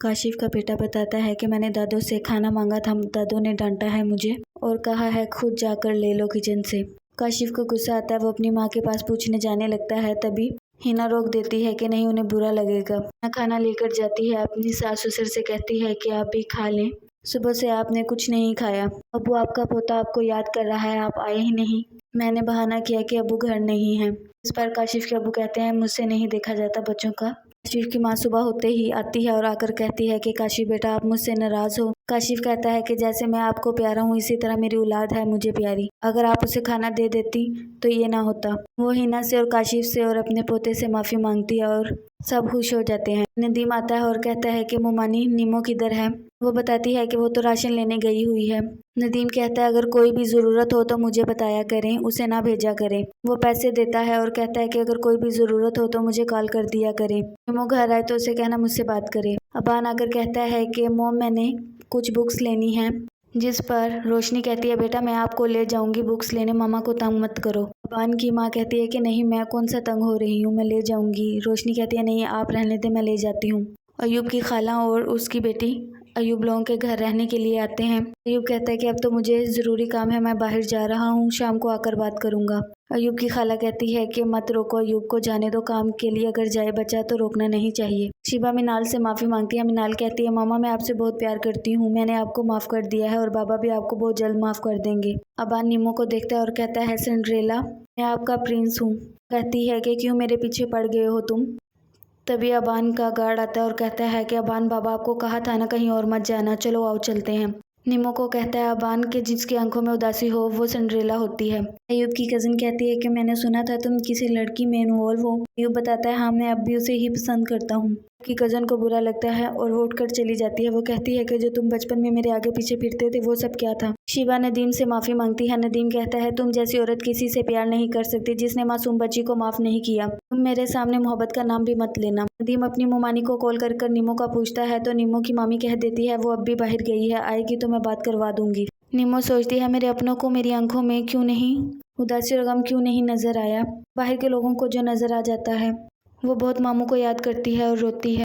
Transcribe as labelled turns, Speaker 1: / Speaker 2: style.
Speaker 1: کاشف کا بیٹا بتاتا ہے کہ میں نے دادو سے کھانا مانگا تھا، دادو نے ڈانٹا ہے مجھے اور کہا ہے خود جا کر لے لو کچن سے۔ کاشف کو غصہ آتا ہے، وہ اپنی ماں کے پاس پوچھنے جانے لگتا ہے، تبھی ہینا روک دیتی ہے کہ نہیں، انہیں برا لگے گا۔ ہینا کھانا لے کر جاتی ہے، اپنی ساس سسر سے کہتی ہے کہ آپ بھی کھا لیں، صبح سے آپ نے کچھ نہیں کھایا۔ ابو آپ کا پوتا آپ کو یاد کر رہا ہے، آپ آئے ہی نہیں۔ میں نے بہانہ کیا کہ ابو گھر نہیں ہیں۔ اس پر کاشف کے ابو کہتے ہیں مجھ سے نہیں دیکھا جاتا بچوں کا۔ کاشف کی ماں صبح ہوتے ہی آتی ہے اور آ کر کہتی ہے کہ کاشف بیٹا آپ مجھ سے ناراض ہو۔ کاشف کہتا ہے کہ جیسے میں آپ کو پیارا ہوں اسی طرح میری اولاد ہے مجھے پیاری، اگر آپ اسے کھانا دے دیتی تو یہ نہ ہوتا۔ وہ ہینا سے اور کاشف سے اور اپنے پوتے سے معافی مانگتی ہے اور سب خوش ہو جاتے ہیں۔ ندیم آتا ہے اور کہتا ہے کہ مومانی نیمو کدھر ہے؟ وہ بتاتی ہے کہ وہ تو راشن لینے گئی ہوئی ہے۔ ندیم کہتا ہے اگر کوئی بھی ضرورت ہو تو مجھے بتایا کریں، اسے نہ بھیجا کریں۔ وہ پیسے دیتا ہے اور کہتا ہے کہ اگر کوئی بھی ضرورت ہو تو مجھے کال کر دیا کریں۔ نیمو گھر آئے تو اسے کہنا مجھ سے بات کرے۔ ابان آ کر کہتا ہے کہ موم میں نے کچھ بکس لینی ہیں، جس پر روشنی کہتی ہے بیٹا میں آپ کو لے جاؤں گی بکس لینے، ماما کو تنگ مت کرو۔ ابان کی ماں کہتی ہے کہ نہیں میں کون سا تنگ ہو رہی ہوں، میں لے جاؤں گی۔ روشنی کہتی ہے نہیں آپ رہنے دیں، میں لے جاتی ہوں۔ ایوب کی خالہ اور اس کی بیٹی ایوب لوگوں کے گھر رہنے کے لیے آتے ہیں۔ ایوب کہتا ہے کہ اب تو مجھے ضروری کام ہے، میں باہر جا رہا ہوں، شام کو آ کر بات کروں گا۔ ایوب کی خالہ کہتی ہے کہ مت روکو ایوب کو، جانے دو، کام کے لیے اگر جائے بچہ تو روکنا نہیں چاہیے۔ شیبہ منال سے معافی مانگتی ہے۔ منال کہتی ہے ماما میں آپ سے بہت پیار کرتی ہوں، میں نے آپ کو معاف کر دیا ہے اور بابا بھی آپ کو بہت جلد معاف کر دیں گے۔ ابان نیمو کو دیکھتا ہے اور کہتا ہے سنڈریلا میں آپ کا پرنس ہوں۔ کہتی ہے کہ کیوں میرے پیچھے پڑ گئے ہو تم؟ تبھی ابان کا گارڈ آتا ہے اور کہتا ہے کہ ابان بابا آپ کو کہا تھا نا کہیں اور مت جانا، چلو آؤ چلتے ہیں۔ نیمو کو کہتا ہے ابان کہ جس کی آنکھوں میں اداسی ہو وہ سنڈریلا ہوتی ہے۔ ایوب کی کزن کہتی ہے کہ میں نے سنا تھا تم کسی لڑکی میں انوالو ہو۔ ایوب بتاتا ہے ہاں میں اب بھی اسے ہی پسند کرتا ہوں۔ ایوب کی کزن کو برا لگتا ہے اور وہ اٹھ کر چلی جاتی ہے۔ وہ کہتی ہے کہ جو تم بچپن میں میرے آگے پیچھے پھرتے تھے وہ سب کیا تھا؟ شیبہ ندیم سے معافی مانگتی ہے۔ ندیم کہتا ہے تم جیسی عورت کسی سے پیار نہیں کر سکتی جس نے معصوم بچی کو معاف نہیں کیا، تم میرے سامنے محبت کا نام بھی مت لینا۔ ندیم اپنی مومانی کو کال کر کر نیمو کا پوچھتا ہے تو نیمو کی مامی کہہ دیتی ہے وہ اب بھی باہر گئی ہے، آئے گی تو میں بات کروا دوں گی۔ نیمو سوچتی ہے میرے اپنوں کو میری آنکھوں میں کیوں نہیں اداسی اور غم کیوں نہیں نظر آیا، باہر کے لوگوں کو جو نظر آ جاتا ہے۔ وہ بہت ماموں کو یاد کرتی ہے اور روتی ہے۔